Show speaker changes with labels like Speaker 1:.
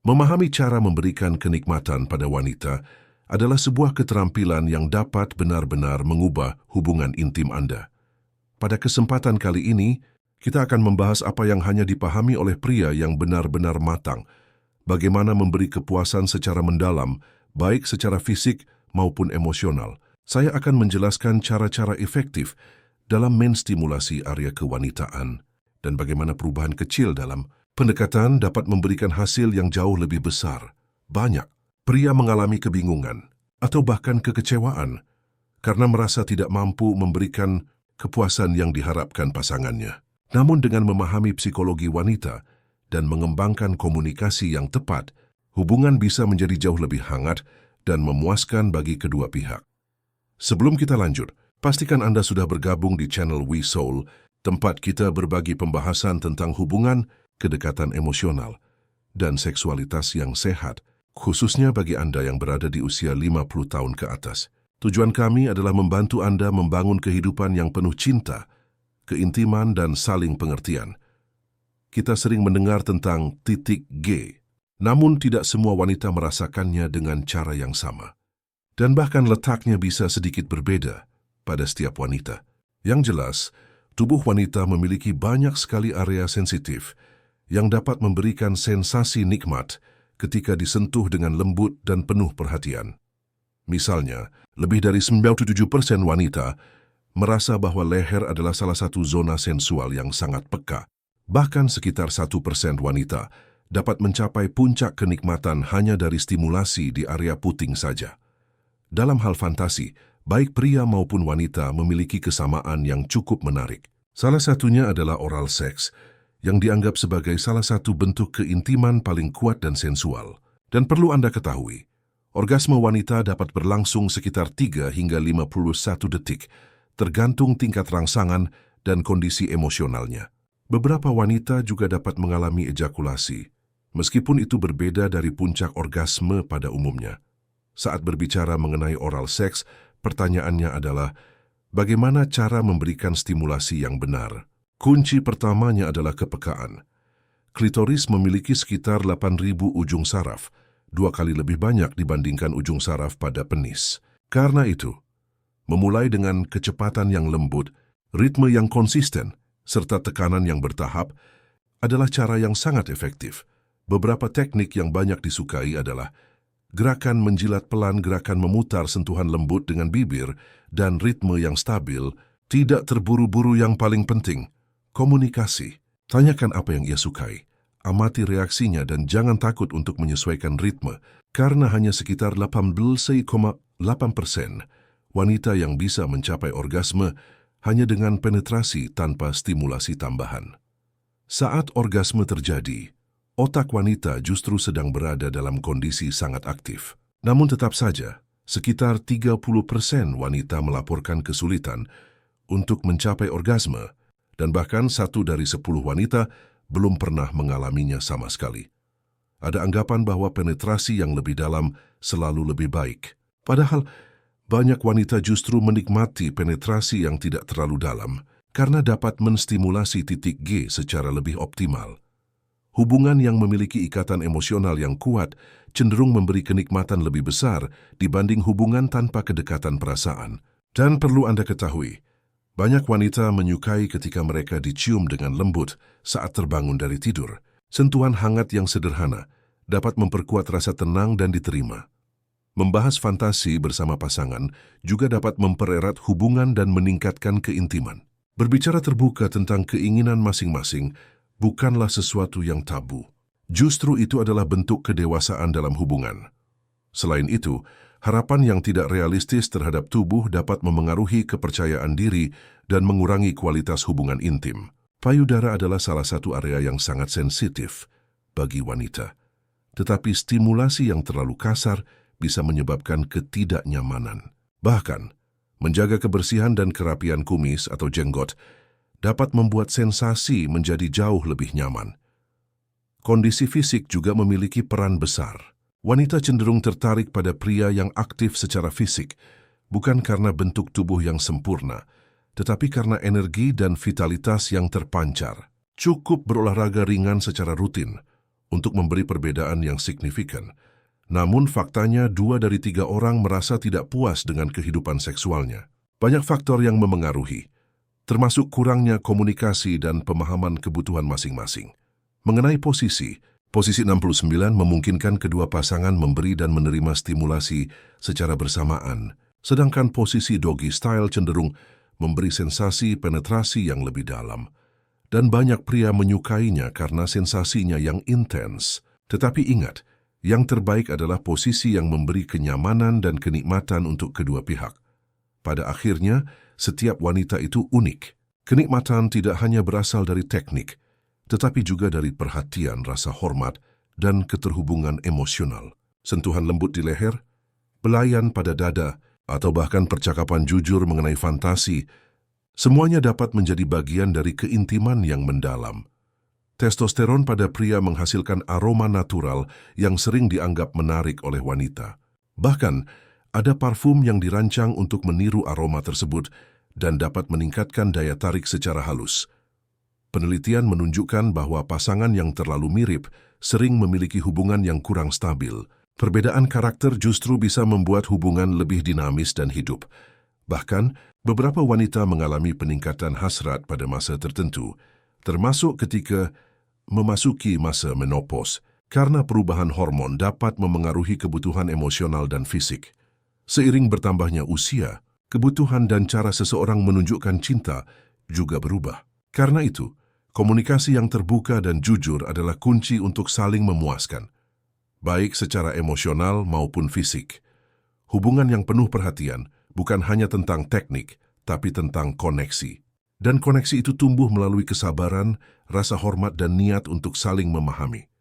Speaker 1: Memahami cara memberikan kenikmatan pada wanita adalah sebuah keterampilan yang dapat benar-benar mengubah hubungan intim Anda. Pada kesempatan kali ini, kita akan membahas apa yang hanya dipahami oleh pria yang benar-benar matang, bagaimana memberi kepuasan secara mendalam, baik secara fisik maupun emosional. Saya akan menjelaskan cara-cara efektif dalam menstimulasi area kewanitaan dan bagaimana perubahan kecil dalam pendekatan dapat memberikan hasil yang jauh lebih besar. Banyak pria mengalami kebingungan atau bahkan kekecewaan karena merasa tidak mampu memberikan kepuasan yang diharapkan pasangannya. Namun dengan memahami psikologi wanita dan mengembangkan komunikasi yang tepat, hubungan bisa menjadi jauh lebih hangat dan memuaskan bagi kedua pihak. Sebelum kita lanjut, pastikan Anda sudah bergabung di channel We Soul, tempat kita berbagi pembahasan tentang hubungan, kedekatan emosional, dan seksualitas yang sehat, khususnya bagi Anda yang berada di usia 50 tahun ke atas. Tujuan kami adalah membantu Anda membangun kehidupan yang penuh cinta, keintiman, dan saling pengertian. Kita sering mendengar tentang titik G, namun tidak semua wanita merasakannya dengan cara yang sama. Dan bahkan letaknya bisa sedikit berbeda pada setiap wanita. Yang jelas, tubuh wanita memiliki banyak sekali area sensitif yang dapat memberikan sensasi nikmat ketika disentuh dengan lembut dan penuh perhatian. Misalnya, lebih dari 97% wanita merasa bahwa leher adalah salah satu zona sensual yang sangat peka. Bahkan sekitar 1% wanita dapat mencapai puncak kenikmatan hanya dari stimulasi di area puting saja. Dalam hal fantasi, baik pria maupun wanita memiliki kesamaan yang cukup menarik. Salah satunya adalah oral seks, yang dianggap sebagai salah satu bentuk keintiman paling kuat dan sensual. Dan perlu Anda ketahui, orgasme wanita dapat berlangsung sekitar 3 hingga 51 detik, tergantung tingkat rangsangan dan kondisi emosionalnya. Beberapa wanita juga dapat mengalami ejakulasi, meskipun itu berbeda dari puncak orgasme pada umumnya. Saat berbicara mengenai oral seks, pertanyaannya adalah, bagaimana cara memberikan stimulasi yang benar? Kunci pertamanya adalah kepekaan. Klitoris memiliki sekitar 8.000 ujung saraf, 2 kali lebih banyak dibandingkan ujung saraf pada penis. Karena itu, memulai dengan kecepatan yang lembut, ritme yang konsisten, serta tekanan yang bertahap adalah cara yang sangat efektif. Beberapa teknik yang banyak disukai adalah gerakan menjilat pelan, gerakan memutar sentuhan lembut dengan bibir, dan ritme yang stabil, tidak terburu-buru. Yang paling penting, komunikasi. Tanyakan apa yang ia sukai, amati reaksinya, dan jangan takut untuk menyesuaikan ritme, karena hanya sekitar 18,8% wanita yang bisa mencapai orgasme hanya dengan penetrasi tanpa stimulasi tambahan. Saat orgasme terjadi, otak wanita justru sedang berada dalam kondisi sangat aktif. Namun tetap saja, sekitar 30% wanita melaporkan kesulitan untuk mencapai orgasme, dan bahkan 1 dari 10 wanita belum pernah mengalaminya sama sekali. Ada anggapan bahwa penetrasi yang lebih dalam selalu lebih baik. Padahal, banyak wanita justru menikmati penetrasi yang tidak terlalu dalam karena dapat menstimulasi titik G secara lebih optimal. Hubungan yang memiliki ikatan emosional yang kuat cenderung memberi kenikmatan lebih besar dibanding hubungan tanpa kedekatan perasaan. Dan perlu Anda ketahui, banyak wanita menyukai ketika mereka dicium dengan lembut saat terbangun dari tidur. Sentuhan hangat yang sederhana dapat memperkuat rasa tenang dan diterima. Membahas fantasi bersama pasangan juga dapat mempererat hubungan dan meningkatkan keintiman. Berbicara terbuka tentang keinginan masing-masing bukanlah sesuatu yang tabu. Justru itu adalah bentuk kedewasaan dalam hubungan. Selain itu, harapan yang tidak realistis terhadap tubuh dapat memengaruhi kepercayaan diri dan mengurangi kualitas hubungan intim. Payudara adalah salah satu area yang sangat sensitif bagi wanita. Tetapi stimulasi yang terlalu kasar bisa menyebabkan ketidaknyamanan. Bahkan, menjaga kebersihan dan kerapian kumis atau jenggot dapat membuat sensasi menjadi jauh lebih nyaman. Kondisi fisik juga memiliki peran besar. Wanita cenderung tertarik pada pria yang aktif secara fisik, bukan karena bentuk tubuh yang sempurna, tetapi karena energi dan vitalitas yang terpancar. Cukup berolahraga ringan secara rutin, untuk memberi perbedaan yang signifikan. Namun faktanya 2 dari 3 orang merasa tidak puas dengan kehidupan seksualnya. Banyak faktor yang memengaruhi, termasuk kurangnya komunikasi dan pemahaman kebutuhan masing-masing. Mengenai posisi 69 memungkinkan kedua pasangan memberi dan menerima stimulasi secara bersamaan, sedangkan posisi doggy style cenderung memberi sensasi penetrasi yang lebih dalam. Dan banyak pria menyukainya karena sensasinya yang intens. Tetapi ingat, yang terbaik adalah posisi yang memberi kenyamanan dan kenikmatan untuk kedua pihak. Pada akhirnya, setiap wanita itu unik. Kenikmatan tidak hanya berasal dari teknik, tetapi juga dari perhatian, rasa hormat, dan keterhubungan emosional. Sentuhan lembut di leher, belayan pada dada, atau bahkan percakapan jujur mengenai fantasi, semuanya dapat menjadi bagian dari keintiman yang mendalam. Testosteron pada pria menghasilkan aroma natural yang sering dianggap menarik oleh wanita. Bahkan, ada parfum yang dirancang untuk meniru aroma tersebut dan dapat meningkatkan daya tarik secara halus. Penelitian menunjukkan bahwa pasangan yang terlalu mirip sering memiliki hubungan yang kurang stabil. Perbedaan karakter justru bisa membuat hubungan lebih dinamis dan hidup. Bahkan, beberapa wanita mengalami peningkatan hasrat pada masa tertentu, termasuk ketika memasuki masa menopause, karena perubahan hormon dapat memengaruhi kebutuhan emosional dan fisik. Seiring bertambahnya usia, kebutuhan dan cara seseorang menunjukkan cinta juga berubah. Karena itu, komunikasi yang terbuka dan jujur adalah kunci untuk saling memuaskan, baik secara emosional maupun fisik. Hubungan yang penuh perhatian bukan hanya tentang teknik, tapi tentang koneksi. Dan koneksi itu tumbuh melalui kesabaran, rasa hormat dan niat untuk saling memahami.